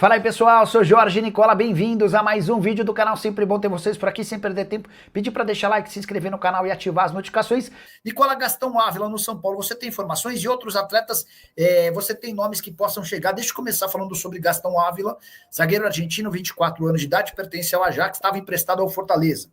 Fala aí pessoal, sou Jorge Nicola, bem-vindos a mais um vídeo do canal, sempre bom ter vocês por aqui, sem perder tempo, pedir para deixar like, se inscrever no canal e ativar as notificações. Nicola, Gastão Ávila no São Paulo, você tem informações de outros atletas, você tem nomes que possam chegar? Deixa eu começar falando sobre Gastão Ávila, zagueiro argentino, 24 anos de idade, pertence ao Ajax, estava emprestado ao Fortaleza.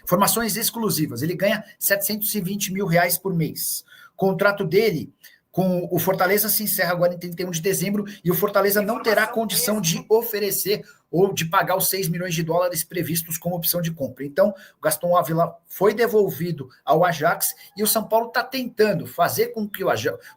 Informações exclusivas, ele ganha 720 mil reais por mês, o contrato dele com o Fortaleza se encerra agora em 31 de dezembro e o Fortaleza não terá condição de oferecer ou de pagar os 6 milhões de dólares previstos como opção de compra. Então, o Gastão Ávila foi devolvido ao Ajax e o São Paulo está tentando fazer com que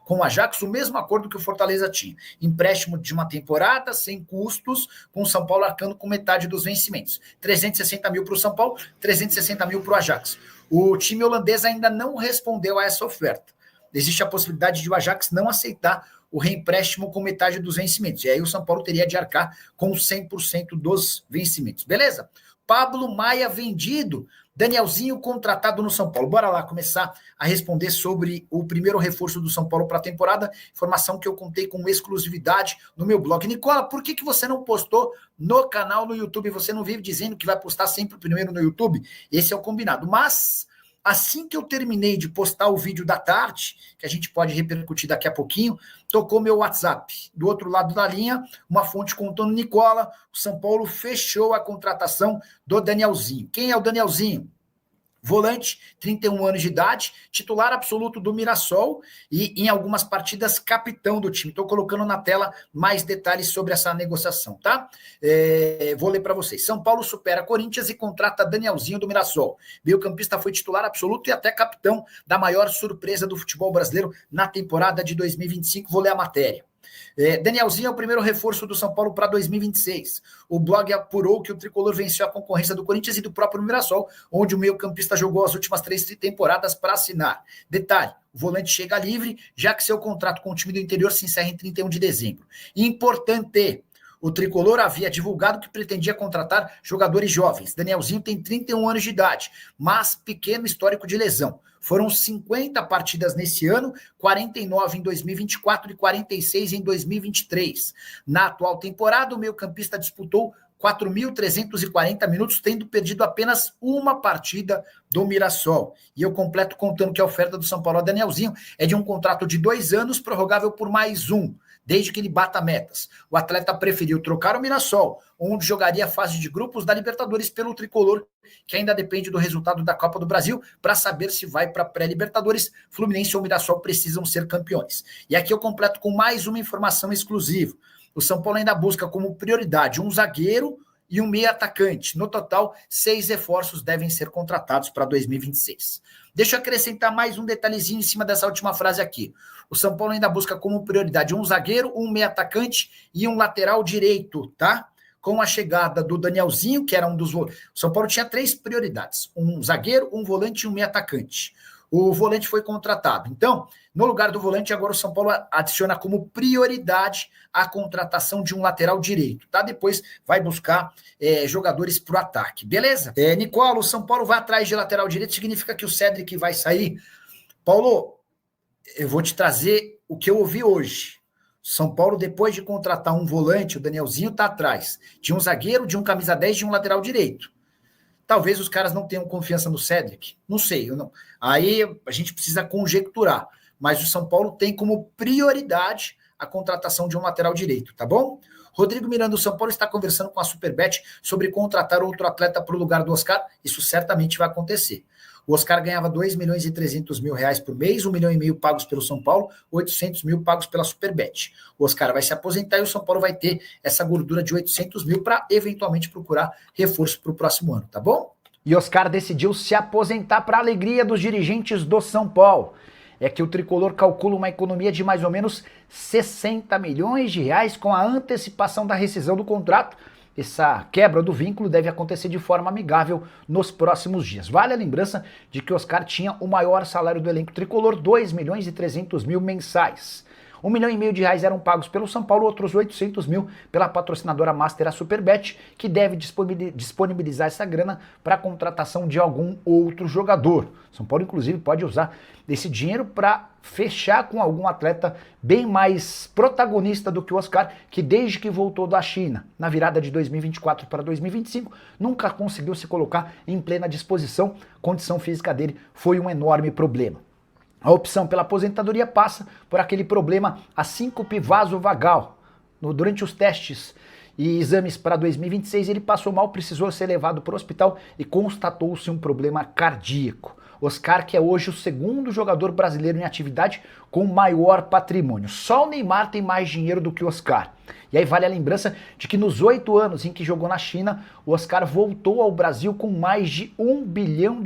com o Ajax o mesmo acordo que o Fortaleza tinha. Empréstimo de uma temporada, sem custos, com o São Paulo arcando com metade dos vencimentos. 360 mil para o São Paulo, 360 mil para o Ajax. O time holandês ainda não respondeu a essa oferta. Existe a possibilidade de o Ajax não aceitar o reempréstimo com metade dos vencimentos. E aí o São Paulo teria de arcar com 100% dos vencimentos. Beleza? Pablo Maia vendido. Danielzinho contratado no São Paulo. Bora lá começar a responder sobre o primeiro reforço do São Paulo para a temporada. Informação que eu contei com exclusividade no meu blog. Nicola, por que você não postou no canal no YouTube? Você não vive dizendo que vai postar sempre primeiro no YouTube? Esse é o combinado. Mas assim que eu terminei de postar o vídeo da tarde, que a gente pode repercutir daqui a pouquinho, tocou meu WhatsApp. Do outro lado da linha, uma fonte contando: Nicola, o São Paulo fechou a contratação do Danielzinho. Quem é o Danielzinho? Volante, 31 anos de idade, titular absoluto do Mirassol e em algumas partidas capitão do time. Estou colocando na tela mais detalhes sobre essa negociação, tá? Vou ler para vocês. São Paulo supera Corinthians e contrata Danielzinho do Mirassol. Meio-campista foi titular absoluto e até capitão da maior surpresa do futebol brasileiro na temporada de 2025. Vou ler a matéria. Danielzinho é o primeiro reforço do São Paulo para 2026. O blog apurou que o tricolor venceu a concorrência do Corinthians e do próprio Mirassol, onde o meio-campista jogou as últimas 3 temporadas para assinar. Detalhe: o volante chega livre, já que seu contrato com o time do interior se encerra em 31 de dezembro. Importante: o tricolor havia divulgado que pretendia contratar jogadores jovens. Danielzinho tem 31 anos de idade, mas pequeno histórico de lesão. Foram 50 partidas nesse ano, 49 em 2024 e 46 em 2023. Na atual temporada, o meio-campista disputou 4.340 minutos, tendo perdido apenas uma partida do Mirassol. E eu completo contando que a oferta do São Paulo a Danielzinho é de um contrato de 2 anos, prorrogável por mais um, desde que ele bata metas. O atleta preferiu trocar o Mirassol, onde jogaria a fase de grupos da Libertadores, pelo tricolor, que ainda depende do resultado da Copa do Brasil, para saber se vai para a pré-Libertadores. Fluminense ou Mirassol precisam ser campeões. E aqui eu completo com mais uma informação exclusiva. O São Paulo ainda busca como prioridade um zagueiro e um meia atacante. No total, 6 reforços devem ser contratados para 2026. Deixa eu acrescentar mais um detalhezinho em cima dessa última frase aqui. O São Paulo ainda busca como prioridade um zagueiro, um meia atacante e um lateral direito, tá? Com a chegada do Danielzinho, que era um dos... O São Paulo tinha 3 prioridades: um zagueiro, um volante e um meia atacante. O volante foi contratado. Então, no lugar do volante, agora o São Paulo adiciona como prioridade a contratação de um lateral direito, tá? Depois vai buscar jogadores para o ataque, beleza? Nicola, o São Paulo vai atrás de lateral direito, significa que o Cédric vai sair? Paulo, eu vou te trazer o que eu ouvi hoje. São Paulo, depois de contratar um volante, o Danielzinho está atrás de um zagueiro, de um camisa 10, de um lateral direito. Talvez os caras não tenham confiança no Cédric. Não sei. Aí a gente precisa conjecturar. Mas o São Paulo tem como prioridade a contratação de um lateral direito, tá bom? Rodrigo Miranda, o São Paulo está conversando com a Superbet sobre contratar outro atleta para o lugar do Oscar. Isso certamente vai acontecer. O Oscar ganhava 2 milhões e 300 mil reais por mês, 1,5 milhão pagos pelo São Paulo, 800 mil pagos pela Superbet. O Oscar vai se aposentar e o São Paulo vai ter essa gordura de 800 mil para eventualmente procurar reforço para o próximo ano, tá bom? E Oscar decidiu se aposentar para a alegria dos dirigentes do São Paulo. É que o tricolor calcula uma economia de mais ou menos 60 milhões de reais com a antecipação da rescisão do contrato. Essa quebra do vínculo deve acontecer de forma amigável nos próximos dias. Vale a lembrança de que Oscar tinha o maior salário do elenco tricolor, 2 milhões e 300 mil mensais. R$ 1,5 milhão eram pagos pelo São Paulo, outros 800 mil pela patrocinadora Master, a Superbet, que deve disponibilizar essa grana para a contratação de algum outro jogador. São Paulo, inclusive, pode usar esse dinheiro para fechar com algum atleta bem mais protagonista do que o Oscar, que desde que voltou da China, na virada de 2024 para 2025, nunca conseguiu se colocar em plena disposição. A condição física dele foi um enorme problema. A opção pela aposentadoria passa por aquele problema, a síncope vasovagal. Durante os testes e exames para 2026, ele passou mal, precisou ser levado para o hospital e constatou-se um problema cardíaco. Oscar, que é hoje o segundo jogador brasileiro em atividade com maior patrimônio. Só o Neymar tem mais dinheiro do que o Oscar. E aí vale a lembrança de que nos 8 anos em que jogou na China, o Oscar voltou ao Brasil com mais de R$ 1 bilhão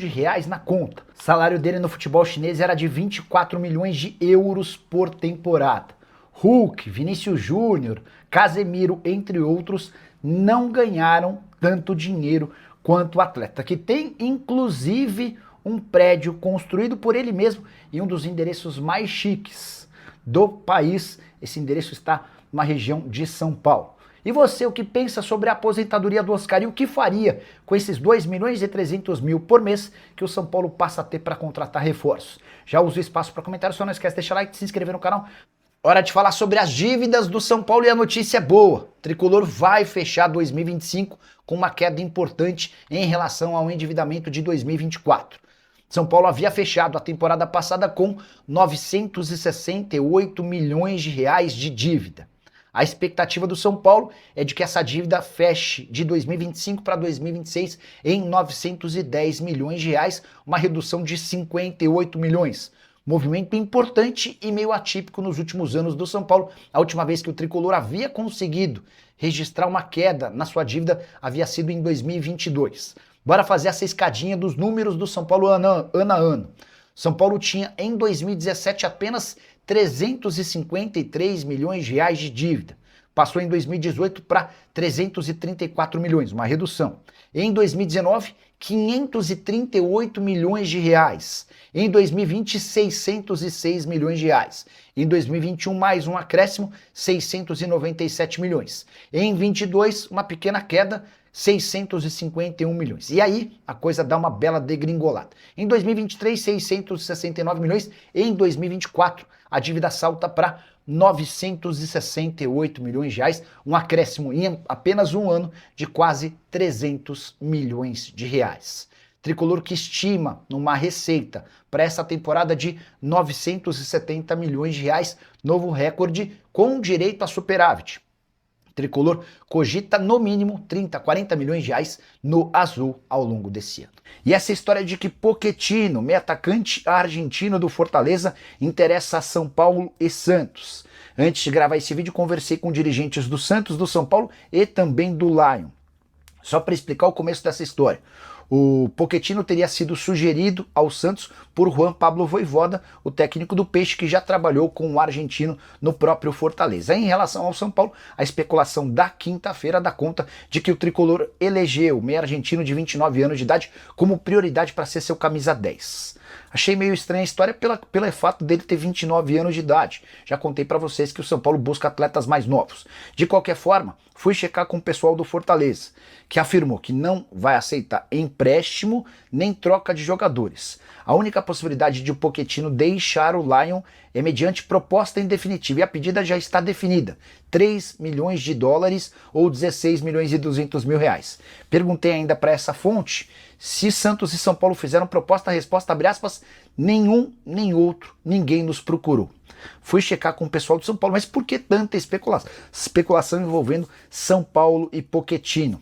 na conta. O salário dele no futebol chinês era de 24 milhões de euros por temporada. Hulk, Vinícius Júnior, Casemiro, entre outros, não ganharam tanto dinheiro quanto o atleta, que tem inclusive um prédio construído por ele mesmo em um dos endereços mais chiques do país. Esse endereço está numa região de São Paulo. E você, o que pensa sobre a aposentadoria do Oscar e o que faria com esses 2.300.000 por mês que o São Paulo passa a ter para contratar reforços? Já usa o espaço para comentário, só não esquece de deixar like, se inscrever no canal. Hora de falar sobre as dívidas do São Paulo e a notícia é boa. O Tricolor vai fechar 2025 com uma queda importante em relação ao endividamento de 2024. São Paulo havia fechado a temporada passada com 968 milhões de reais de dívida. A expectativa do São Paulo é de que essa dívida feche de 2025 para 2026 em 910 milhões de reais, uma redução de 58 milhões. Movimento importante e meio atípico nos últimos anos do São Paulo. A última vez que o Tricolor havia conseguido registrar uma queda na sua dívida havia sido em 2022. Bora fazer essa escadinha dos números do São Paulo ano a ano. São Paulo tinha em 2017 apenas 353 milhões de reais de dívida. Passou em 2018 para 334 milhões, uma redução. Em 2019, 538 milhões de reais. Em 2020, 606 milhões de reais. Em 2021, mais um acréscimo, 697 milhões. Em 2022, uma pequena queda, 651 milhões. E aí, a coisa dá uma bela degringolada. Em 2023, 669 milhões. Em 2024, a dívida salta para 968 milhões de reais, um acréscimo em apenas um ano de quase 300 milhões de reais. Tricolor que estima uma receita para essa temporada de 970 milhões de reais, novo recorde com direito a superávit. Tricolor cogita no mínimo 30, 40 milhões de reais no azul ao longo desse ano. E essa história de que Pochettino, meio atacante argentino do Fortaleza, interessa a São Paulo e Santos. Antes de gravar esse vídeo, conversei com dirigentes do Santos, do São Paulo e também do Lion. Só para explicar o começo dessa história. O Pochettino teria sido sugerido ao Santos por Juan Pablo Vojvoda, o técnico do Peixe, que já trabalhou com o argentino no próprio Fortaleza. Em relação ao São Paulo, a especulação da quinta-feira dá conta de que o Tricolor elegeu o meio argentino de 29 anos de idade como prioridade para ser seu camisa 10. Achei meio estranha a história pelo fato dele ter 29 anos de idade. Já contei para vocês que o São Paulo busca atletas mais novos. De qualquer forma, fui checar com o pessoal do Fortaleza, que afirmou que não vai aceitar empréstimo nem troca de jogadores. A única possibilidade de o Pochettino deixar o Lion é mediante proposta em definitivo, e a pedida já está definida, 3 milhões de dólares ou 16 milhões e 200 mil reais. Perguntei ainda para essa fonte se Santos e São Paulo fizeram proposta, a resposta, abre aspas, nenhum, nem outro, ninguém nos procurou. Fui checar com o pessoal do São Paulo, mas por que tanta especulação envolvendo São Paulo e Pochettino?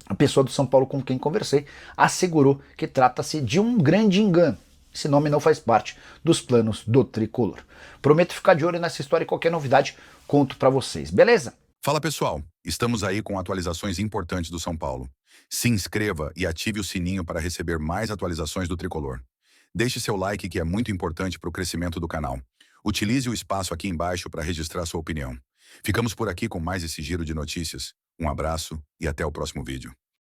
A pessoa do São Paulo com quem conversei assegurou que trata-se de um grande engano. Esse nome não faz parte dos planos do Tricolor. Prometo ficar de olho nessa história e qualquer novidade conto para vocês, beleza? Fala pessoal, estamos aí com atualizações importantes do São Paulo. Se inscreva e ative o sininho para receber mais atualizações do Tricolor. Deixe seu like, que é muito importante para o crescimento do canal. Utilize o espaço aqui embaixo para registrar sua opinião. Ficamos por aqui com mais esse giro de notícias. Um abraço e até o próximo vídeo.